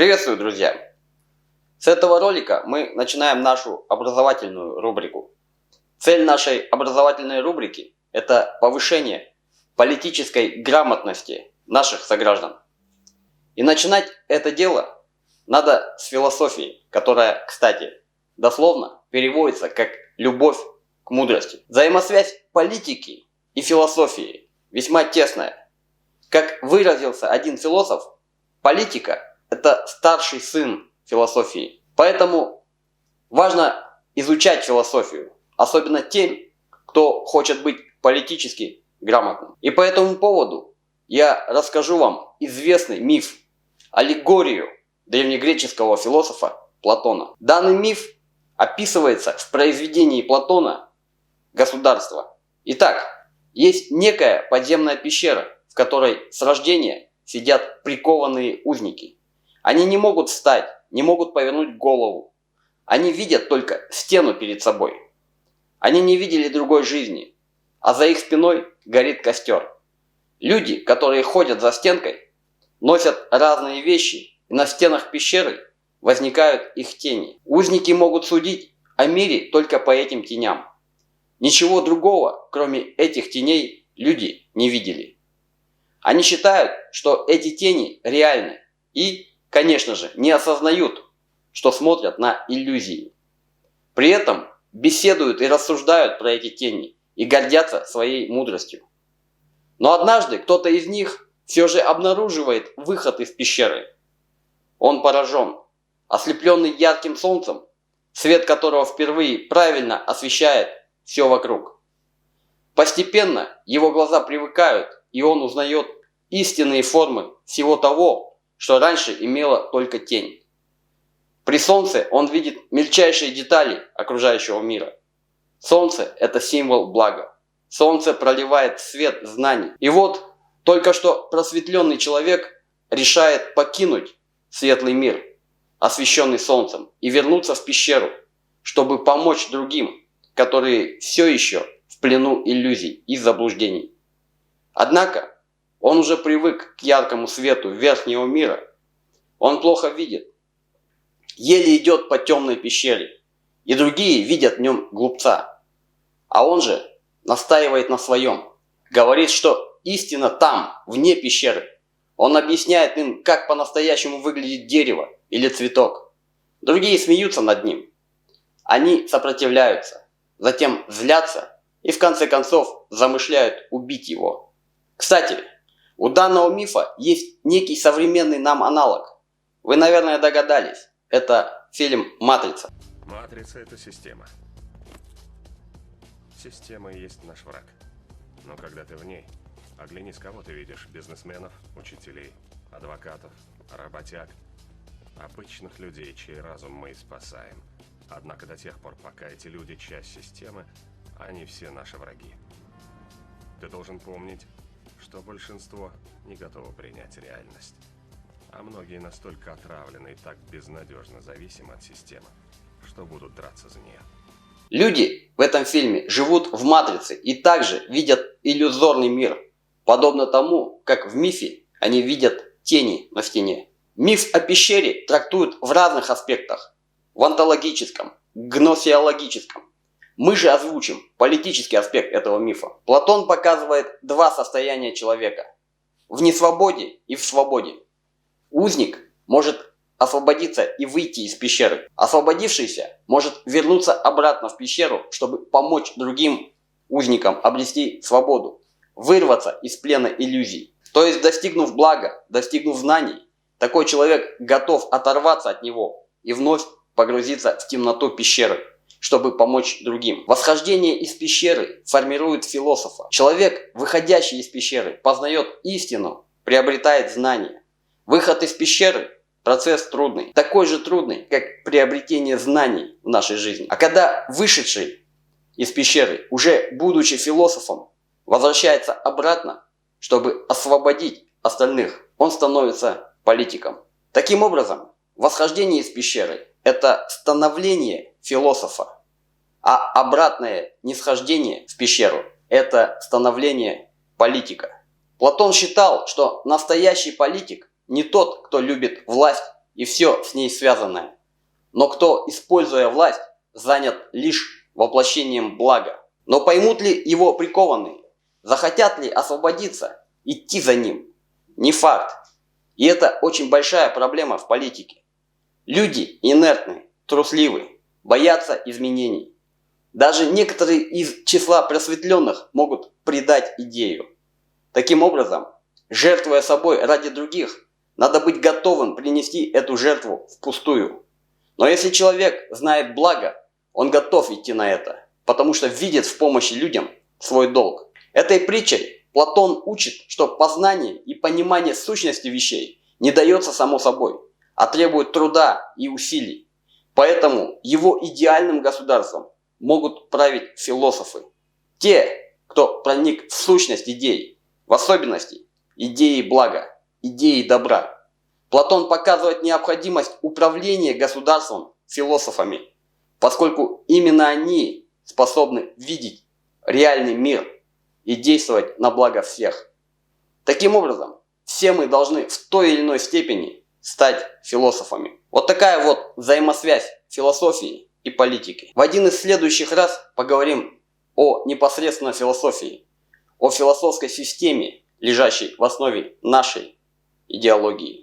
Приветствую, друзья! С этого ролика мы начинаем нашу образовательную рубрику. Цель нашей образовательной рубрики – это повышение политической грамотности наших сограждан. И начинать это дело надо с философии, которая, кстати, дословно переводится как «любовь к мудрости». Взаимосвязь политики и философии весьма тесная. Как выразился один философ, политика – это старший сын философии. Поэтому важно изучать философию, особенно тем, кто хочет быть политически грамотным. И по этому поводу я расскажу вам известный миф, аллегорию древнегреческого философа Платона. Данный миф описывается в произведении Платона «Государство». Итак, есть некая подземная пещера, в которой с рождения сидят прикованные узники. Они не могут встать, не могут повернуть голову. Они видят только стену перед собой. Они не видели другой жизни, а за их спиной горит костер. Люди, которые ходят за стенкой, носят разные вещи, и на стенах пещеры возникают их тени. Узники могут судить о мире только по этим теням. Ничего другого, кроме этих теней, люди не видели. Они считают, что эти тени реальны и, конечно же, не осознают, что смотрят на иллюзии. При этом беседуют и рассуждают про эти тени и гордятся своей мудростью. Но однажды кто-то из них все же обнаруживает выход из пещеры. Он поражен, ослепленный ярким солнцем, свет которого впервые правильно освещает все вокруг. Постепенно его глаза привыкают, и он узнает истинные формы всего того, что раньше имело только тень. При солнце он видит мельчайшие детали окружающего мира. Солнце – это символ блага. Солнце проливает свет знаний. И вот только что просветленный человек решает покинуть светлый мир, освещенный солнцем, и вернуться в пещеру, чтобы помочь другим, которые все еще в плену иллюзий и заблуждений. Однако он уже привык к яркому свету верхнего мира. Он плохо видит, еле идет по темной пещере, и другие видят в нем глупца. А он же настаивает на своем, говорит, что истина там, вне пещеры. Он объясняет им, как по-настоящему выглядит дерево или цветок. Другие смеются над ним. Они сопротивляются, затем злятся и в конце концов замышляют убить его. Кстати, у данного мифа есть некий современный нам аналог. Вы, наверное, догадались. Это фильм «Матрица». Матрица – это система. Система и есть наш враг. Но когда ты в ней, оглянись, кого ты видишь: бизнесменов, учителей, адвокатов, работяг, обычных людей, чей разум мы и спасаем. Однако до тех пор, пока эти люди часть системы, они все наши враги. Ты должен помнить, что большинство не готово принять реальность, а многие настолько отравлены и так безнадежно зависимы от системы, что будут драться за нее. Люди в этом фильме живут в матрице и также видят иллюзорный мир, подобно тому, как в мифе они видят тени на стене. Миф о пещере трактуют в разных аспектах: в онтологическом, гносеологическом. Мы же озвучим политический аспект этого мифа. Платон показывает два состояния человека: в несвободе и в свободе. Узник может освободиться и выйти из пещеры. Освободившийся может вернуться обратно в пещеру, чтобы помочь другим узникам обрести свободу, вырваться из плена иллюзий. То есть, достигнув блага, достигнув знаний, такой человек готов оторваться от него и вновь погрузиться в темноту пещеры, чтобы помочь другим. Восхождение из пещеры формирует философа. Человек, выходящий из пещеры, познает истину, приобретает знания. Выход из пещеры – процесс трудный. Такой же трудный, как приобретение знаний в нашей жизни. А когда вышедший из пещеры, уже будучи философом, возвращается обратно, чтобы освободить остальных, он становится политиком. Таким образом, восхождение из пещеры – это становление философа, а обратное нисхождение в пещеру – это становление политика. Платон считал, что настоящий политик не тот, кто любит власть и все с ней связанное. Но кто, используя власть, занят лишь воплощением блага. Но поймут ли его прикованные? Захотят ли освободиться? Идти за ним? Не факт. И это очень большая проблема в политике. Люди инертны, трусливы, боятся изменений. Даже некоторые из числа просветленных могут предать идею. Таким образом, жертвуя собой ради других, надо быть готовым принести эту жертву впустую. Но если человек знает благо, он готов идти на это, потому что видит в помощи людям свой долг. Этой притчей Платон учит, что познание и понимание сущности вещей не дается само собой, а требует труда и усилий. Поэтому его идеальным государством могут править философы. Те, кто проник в сущность идей, в особенности идеи блага, идеи добра. Платон показывает необходимость управления государством философами, поскольку именно они способны видеть реальный мир и действовать на благо всех. Таким образом, все мы должны в той или иной степени стать философами. Вот такая вот взаимосвязь философии и политики. В один из следующих раз поговорим о непосредственно философии, о философской системе, лежащей в основе нашей идеологии.